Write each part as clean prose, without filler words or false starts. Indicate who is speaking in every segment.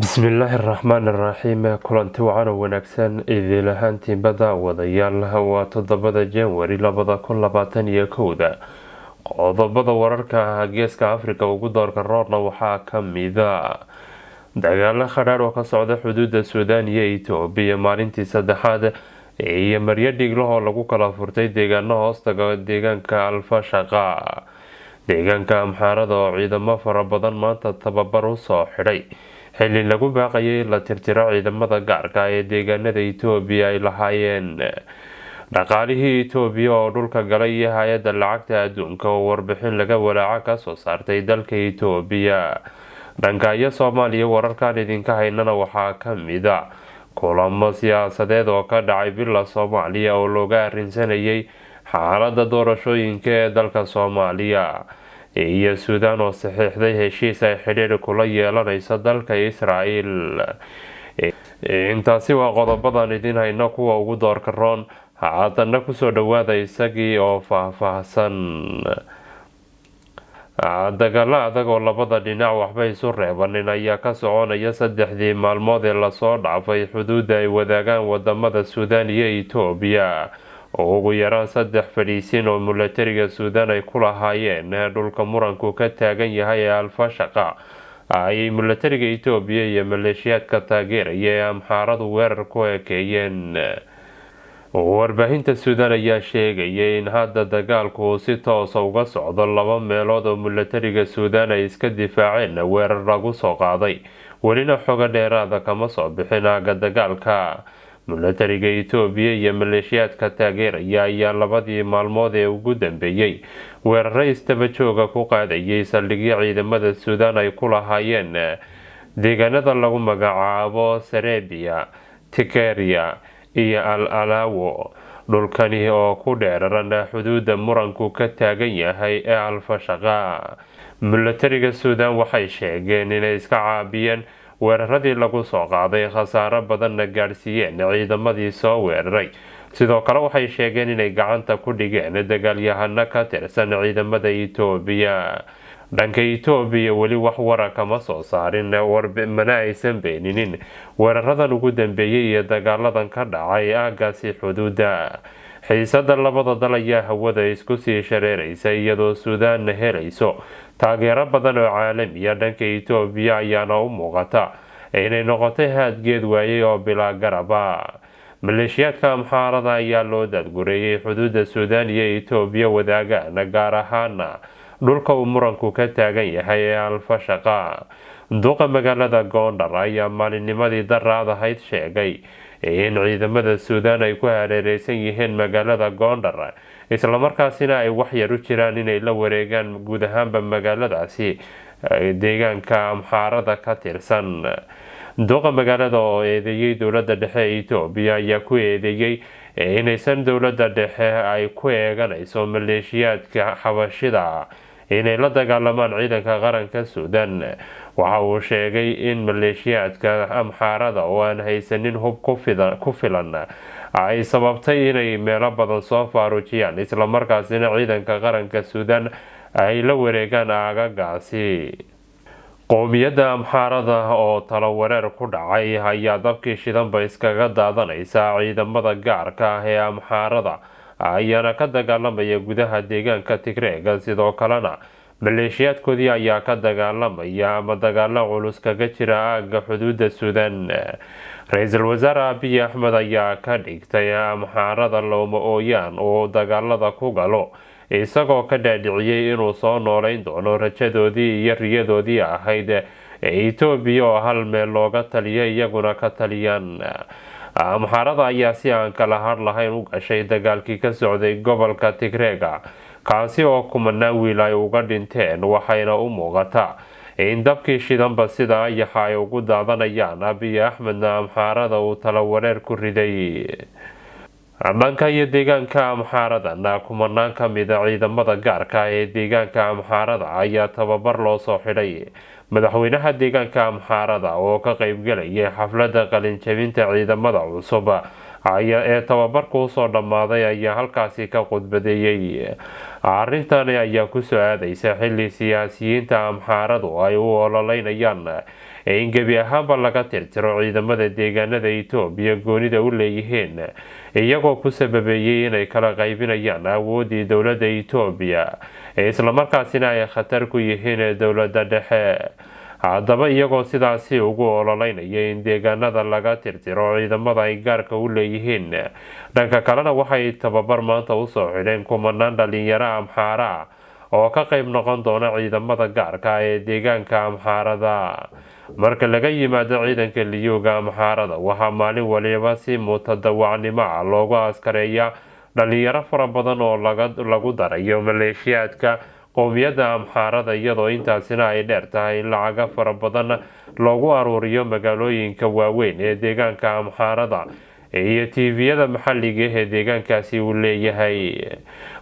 Speaker 1: Bismillaahi raxmaani raxiim. Kulanti wacan oo wanaagsan idil ahaantiinbada wadayaal. Waa 7 January 2021. Qodobada wararka geeska Afrika ugu doorka roorna waxaa kamida dagaalo khadhaadh oo ka socda xuduuda Suudaan iyo Itoobiya maalintii saddexaad iyo maryo dhiglaho lagu kala furtay deegaano hoostaga deegaanka Alfashaqa. Deegaanka Amxaarada oo ciidamo fara badan maanta tababar u soo xidhay xilli lagu baaqayay la tirtiro ciidamada gaarka ee deegaanada Itoobiya ay lahaayeen. Dhaqaalihii Itoobiya oo dhulka galay iyo hay-adda lacagta adduunka oo warbixin laga walaaca ka soo saartay dalka Itoobiya. Dhanka iyo Soomaaliya wararkan idinka haynana waxaa kamida kulamo siyaasadeed oo ka dhacay bila Soomaaliya oo looga arrinsanayay xaaladda doorashooyinka ee dalka Soomaaliya iyo Suudaan oo saxiixday heshiis ay xidhiidh kula yeelanayso dalka Israa'iil. Intaasi waa qodobadan idin hayno kuwa ugu doorka roon. Haatana kusoo dhawaada isagii oo faahfaahsan. Dagaalo adag oo labada dhinac waxba isu reebanin ayaa ka soconaya 3 maalmood ee lasoo dhaafay xuduuda ay wadaagaan wadamada Suudaan iyo Itoobiya. Ugu yaraan 3 fadhiisin oo milatariga Suudaan ay ku lahaayeen dhulka muranku ka taagan yahay ee Alfashaqa ay milatariga Itoobiya iyo maleeshiyaadka taageeraya ee Amxaaradu weerar ku ekeeyeen. Warbaahinta Suudaan ayaa sheegaya in hadda dagaalku si toos ah uga socdo 2 meelood oo milatariga Suudaan ay iska difaaceen weerar lagu soo qaaday. Welina xogo dheeraada kama soo bixin aaga dagaalka. Milatariga Itoobiya iyo maleeshiyaadka taageeraya ayaa 2 maalmood ee ugu dambeeyay weeraro istaba jooga ku qaadayay saldhigyo ciidamada Suudaan ay ku lahaayeen deegaanada lagu magacaabo Sarebiya, Tikeria iyo Al-Alawo. Dhulkani oo ku dheeraran xuduuda muranku ka taagan yahay ee Alfashaqa. Milatariga Suudaan waxay sheegeen inay iska caabiyeen weeraradii lagu soo qaaday, khasaaro badanna gaadhsiiyeen ciidamadii soo weeraray. Sidoo kale waxay sheegeen inay gacanta ku dhigeen dagaalyahano ka tirsan ciidamada Itoobiya. Dhanka Itoobiya weli wax wara kama soo saarin mana aysan beeninin weeraradan ugu dambeeyay iyo dagaaladan ka dhacay aagaasi xuduuda. Xiisada labada dal ayaa hawada isku sii shareeraysa iyadoo Suudaan helayso taageero badan oo caalami ah. Dhanka Itoobiya ayaana u muuqata inay noqotay haadgeed waayay oo bilaa garab ah. Maleeshiyaadka Amxaarada ayaa loo daadgureeyay xuduuda Suudaan iyo Itoobiya wadaagaan, gaar ahaan dhulka uu muranku ka taagan yahay ee Alfashaqa. Duqa magaalada Gondar ayaa maalinnimadii daraad ahayd sheegay in ciidamada Suudaan ay ku hareereysan yihiin magaalada Gondar, isla markaasina ay wax yar u jiraan inay la wareegaan guud ahaanba magaaladaasi deegaanka Amxaarada ka tirsan. Duqa magaalada oo eedeeyay dowladda dhexe ee Itoobiya ayaa ku eedeeyay inaysan dowladda dhexe ay ku eeganayso maleeshiyaadka xabashida inay la dagaalamaan ciidanka qaranka Suudaan. Waxa uu sheegay in maleeshiyaadka Amxaarada oo aan haysanin hub ku filan ay sababtay inay meelo badan soo faarujiyaan, isla markaasina ciidanka qaranka Suudaan ay la wareegaan aagagaasi. Qowmiyadda Amxaarada oo talo wareer ku dhacay ayaa dabkii shidanba iskaga daadanaysa. Ciidamada gaarka ah ee Amxaarada ayaana ka dagaalamaya gudaha deegaanka Tigreega. Sidoo kalena maleeshiyaadkoodii ayaa ka dagaalamaya ama dagaalo culus kaga jira aaga xuduuda Suudaan. Ra-iisul wasaare Abiy Ahmed ayaa ka dhigtay Amxaarada looma ooyaan oo dagaalada ku galo, isagoo ka dhaadhiciyay inuu soo nooleyn doono rajadoodii iyo riyadoodii ahayd ee Itoobiya oo hal meel looga taliya iyaguna ka taliyaan. Amxaarada ayaa si aan kala har lahayn u gashay dagaalkii ka socday gobolka Tigreega, kaasi oo kumanaan wiil ay uga dhinteen, waxayna u muuqata in dabkii shidanba sida ayaxa ay ugu daadanayaan. Abiy Ahmedna Amxaarada uu talo wareer ku riday. Dhanka iyo deegaanka Amxaaradana kumanaan ka mid ah ciidamada gaarka ee deegaanka Amxaarada ayaa tababar loo soo xidhay. Madaxweynaha deegaanka Amxaarada oo ka qaybgalayay xafladda qalinjabinta ciidamada cusub ee tababarku soo dhammaaday ayaa halkaasi ka khudbadeeyay. Arrintani ayaa ku soo aadaysa xilli siyaasiyiinta Amxaaradu ay u ololeynayaan in gebi ahaanba laga tirtiro ciidamada deegaanada Itoobiya goonida u leeyihiin, iyagoo ku sababeeyay inay kala qaybinayaan awoodii dowladda Itoobiya isla markaasina ay khatar ku yihiin dowladda dhexe. Haddaba iyagoo sidaasi ugu ololeynaya in deegaanada laga tirtiro ciidamada ay gaarka u leeyihiin, dhanka kalena waxay tababar maanta usoo xidheen kumanaan dhalinyaro Amxaara oo ka qayb noqon doona ciidamada gaarka ee deegaanka Amxaarada. Marka laga yimaado ciidanka liyuga Amxaarada, waxaa maalin waliba si mutadawacnimo loogu askareeyaa dhalinyaro fara badan oo lagu darayo maleeshiyaadka qowmiyadda Amxaarada, iyadoo intaasina ay dheer tahay in lacaga fara badan loogu aruuriyo magaalooyinka waaweyn ee deegaanka Amxaarada iyo TV-yada maxalliga ee deegaankaasi uu leeyahay.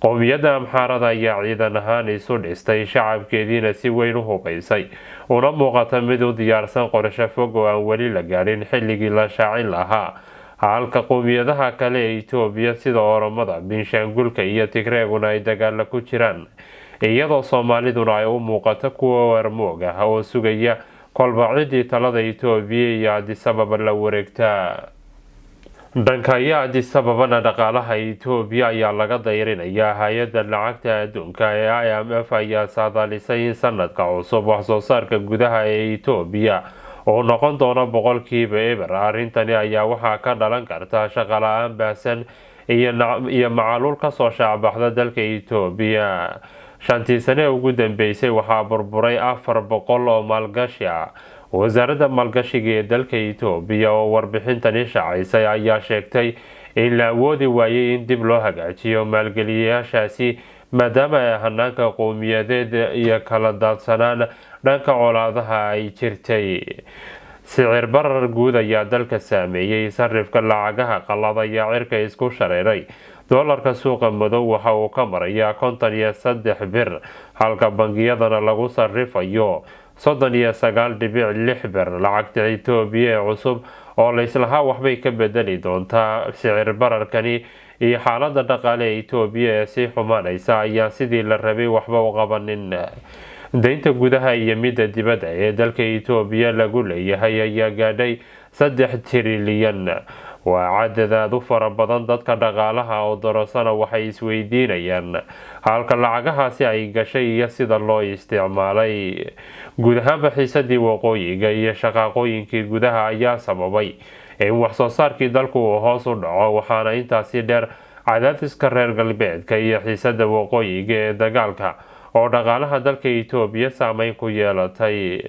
Speaker 1: qowmiyadda Amxaarada ayaa ciidan ahaan isu dhistay, shacabkeediina si weyn u hubaysay, una muuqata mid u diyaarsan qorshe fog oo aan weli la gaarin xilligii la shaacin lahaa, halka qowmiyadaha kale ee Itoobiya sida Oromada, Binshaangulka iyo Tigreeguna ay dagaalo ku jiraan, iyadoo Soomaaliduna ay u muuqato kuwa warmoog ah oo sugaya kolba cidii talada Itoobiya iyo Addis Ababa la wareegta. dhanka iyo Addis Ababana, dhaqaalaha Itoobiya ayaa laga dayrinayaa. hay-adda lacagta adduunka ee IMF ayaa saadaalisay in sanadka cusub wax soo saarka gudaha ee Itoobiya oo noqon doona 100% eber. Arrintani ayaa waxaa ka dhalan karta shaqo la-aan baahsan iyo macaluul kasoo shaacbaxda dalka Itoobiya. 5 sane ugu dambeysay waxaa burburay 400 oo maalgashi ah. wasaaradda maalgashiga ee dalka Itoobiya oo warbixintani shaacisay ayaa sheegtay in la awoodi waayay in dib loo hagaajiyo maalgeliyayaashaasi, maadaama ay hanaanka qowmiyadeed iyo kala daadsanaan dhanka colaadaha ay jirtay. sicir barar guud ayaa dalka saameeyay, sarifka lacagaha qalaad ayaa cirka isku shareeray. doolarka suuqa madow waxa uu ka marayaa 53 bir, halka bangiyadana lagu sarifayo 39.6 bir. lacagta Itoobiya ee cusub oo la islahaa waxbay ka bedeli doontaa sicir bararkani iyo xaaladda dhaqaale ee Itoobiya ee sii xumaanaysa ayaa sidii la rabay waxba u qabanin. deynta gudaha iyo midda dibadda ee dalka Itoobiya lagu leeyahay ayaa gaadhay 3 trilyan. waa cadad aad u fara badan. dadka dhaqaalaha oo darasana waxay isweydiinayaan halka lacagahaasi ay gashay iyo sida loo isticmaalay. guud ahaanba xiisadii waqooyiga iyo shaqaaqooyinkii gudaha ayaa sababay in wax soo saarkii dalku uu hoos u dhaco, waxaana intaasi dheer cadaadiska reer galbeedka iyo xiisada waqooyiga ee dagaalka oo dhaqaalaha dalka Itoobiya saameyn ku yeelatay.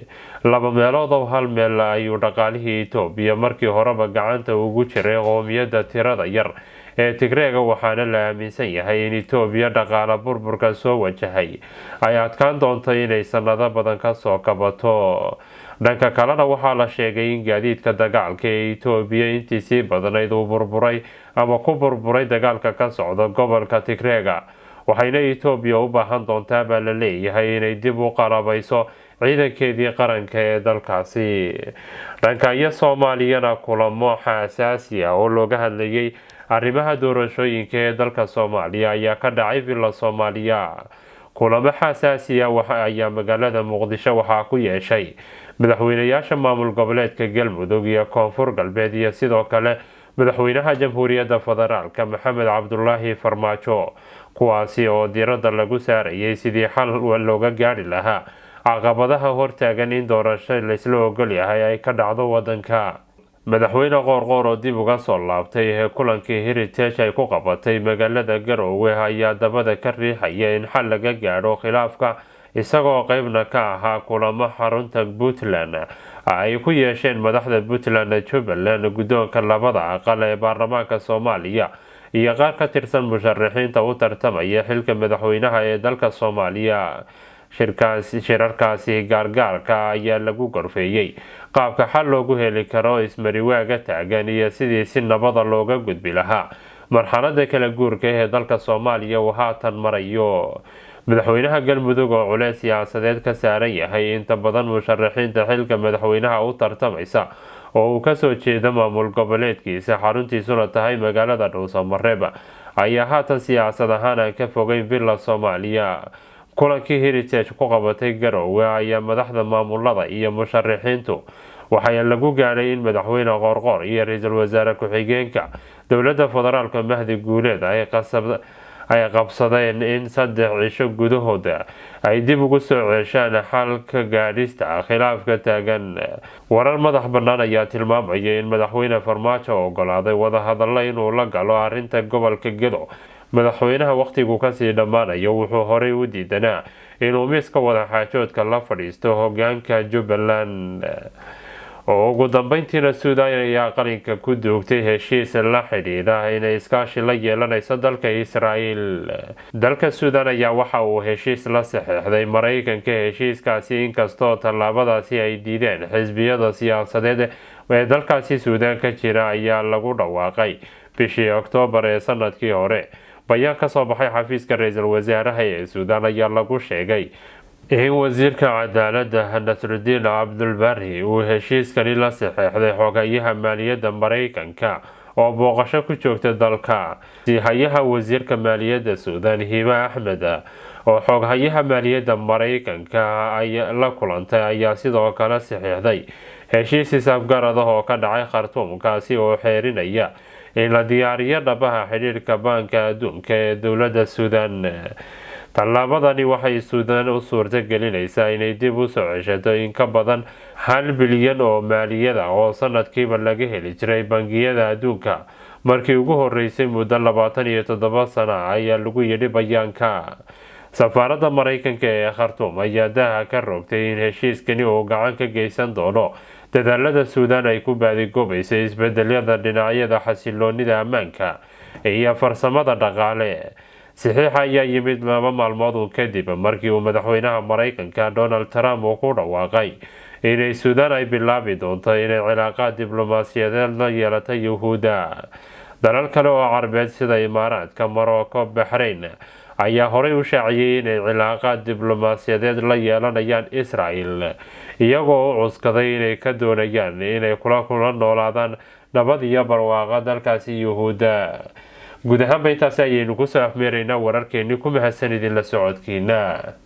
Speaker 1: 2 meelood oo hal meel ayuu dhaqaalihii Itoobiya markii horeba gacanta ugu jiray qowmiyadda tirada yar ee Tigreega, waxaana la aaminsan yahay in Itoobiya dhaqaale burburka soo wajahay ay adkaan doonto inay sanado badan kasoo kabato. dhanka kalena waxaa la sheegay in gaadiidka dagaalka ee Itoobiya intiisii badanayd uu burburay ama ku burburay dagaalka ka socda gobolka Tigreega, waxayna Itoobiya u baahan doontaa baa la leeyahay inay dib u qalabayso ciidankeedii qaranka ee dalkaasi. dhanka iyo Soomaaliyana, kulamo xasaasi ah oo looga hadlayay arrimaha doorashooyinka ee dalka Soomaaliya ayaa ka dhacay Villa Soomaaliya. kulamo xasaasi ah ayaa magaalada Muqdisho waxaa ku yeeshay madaxweynayaasha maamul goboleedka Galmudug iyo Koonfur Galbeed iyo sidoo kale madaxweynaha Jamhuuriyadda Federaalka Maxamed Cabdulaahi Farmaajo, kuwaasi oo diiradda lagu saarayay sidii xal looga gaari lahaa caqabadaha hortaagan in doorasho la isla ogol yahay ay ka dhacdo wadanka. madaxweyne Qoorqoor oo dib uga soo laabtay kulankii Heritage ay ku qabatay magaalada Garowe ayaa dabada ka riixaya in xal laga gaadho khilaafka, isagoo qaybna ka ahaa kulamo xarunta Puntland ay ku yeesheen madaxda Puntland, Jubbaland, guddoonka labada aqal ee baarlamaanka Soomaaliya iyo qaar ka tirsan musharaxiinta u tartamaya xilka madaxweynaha ee dalka Soomaaliya. shirarkaasi gaargaarka ayaa lagu gorfeeyay qaabka xal loogu heli karo ismariwaaga taagan iyo sidii si nabada looga gudbi lahaa marxalada kala guurka ee dalka Soomaaliya uu haatan marayo. madaxweynaha Galmudug oo culeys siyaasadeed ka saaran yahay inta badan musharaxiinta xilka madaxweynaha u tartamaysa oo uu kasoo jeeda maamul goboleedkiisa xaruntiisuna tahay magaalada Dhuusamareeb ayaa haatan siyaasad ahaan ka fogeyn Villa Soomaaliya. kulankii heritage ku qabatay Garowe ayaa madaxda maamulada iyo musharixiintu waxaa lagu gaadhay in madaxweyne Qoorqoor iyo ra'iisul wasaare ku-xigeenka dowladda federaalka Mahdi Guuleed ay qabsadeen in 3 cisho gudahooda ay dib ugu soo ceshaan xalka gaadhista khilaafka taagan. Warar madax bannaan ayaa tilmaamaya in madaxweyne Farmaajo ogolaaday wadahadalo inuu la galo arrinta gobolka Gedo. Madaxweynaha waqtigu kasii dhammaanayo wuxuu horey u diidanaa inuu miiska wadaxaajoodka la fadhiisto hoggaanka Jubbaland. oo ugu dambeyntiina Suudaan ayaa qalinka ku duugtay heshiis la xidhiidha inay iskaashi la yeelanayso dalka Israa'iil. Dalka Suudaan ayaa waxa uu heshiis la saxeexday Mareykanka. Heshiiskaasi inkastoo tallaabadaasi ay diideen xisbiyada siyaasadeed ee dalkaasi Suudaan ka jira ayaa lagu dhawaaqay bishii Oktoobar ee sanadkii hore. Bayaan ka soo baxay xafiiska ra'iisul wasaaraha ee Suudaan ayaa lagu sheegay in wasiirka cadaaladda Nasruddin Abdulbari uu heshiiskani la saxeexday xogayaha maaliyadda Mareykanka oo booqasho ku joogta dalka. Hayaha wasiirka maaliyadda Suudaan Hiba Ahmed oo xoghayaha maaliyadda Mareykanka ay la kulantay ayaa sidoo kale saxeexday heshiis isafgarad oo ka dhacay Khartoum kaasi oo xeerinaya in la diyaariyo dhabaha xiriirka Baanka Adduunka ee dowladda Suudaan. Tallaabadani waxay Suudaan u suurta gelinaysaa inay dib u soo ceshato in ka badan 1 bilyan oo maaliyada oo sanadkiiba laga heli jiray bangiyada adduunka markii ugu horeysay muddo 27 sano ayaa lagu yidhi bayaanka. Safaaradda Mareykanka ee Khartoum ayaa daha ka rogtay in heshiiskani uu gacan ka geysan doono dadaalada Suudaan ay ku baadigoobaysay isbedelada dhinacyada xasiloonida ammaanka iyo farsamada dhaqaale. Saxiixa ayaa yimid 2 maalmood kadib markii uu madaxweynaha Mareykanka Donald Trump uu ku dhawaaqay in Suudaan ay bilaabi doonto inay cilaaqaad diblomaasiyadeed la yeelato Yuhuudda. Dalal kale oo Carabeed sida Imaaraadka, Morocco, Bahrain ayaa horey u shaaciyay inay cilaaqaad diblomaasiyadeed la yeelanayaan Israa'iil, iyagoo u cuskaday inay ka doonayaan inay kula noolaadaan nabad iyo barwaaqo dalkaasi Yuhuudda. guud ahaan intaasi ayaynu ku soo afmeeraynaa wararkeennii. ku mahadsan idin la socodkiina.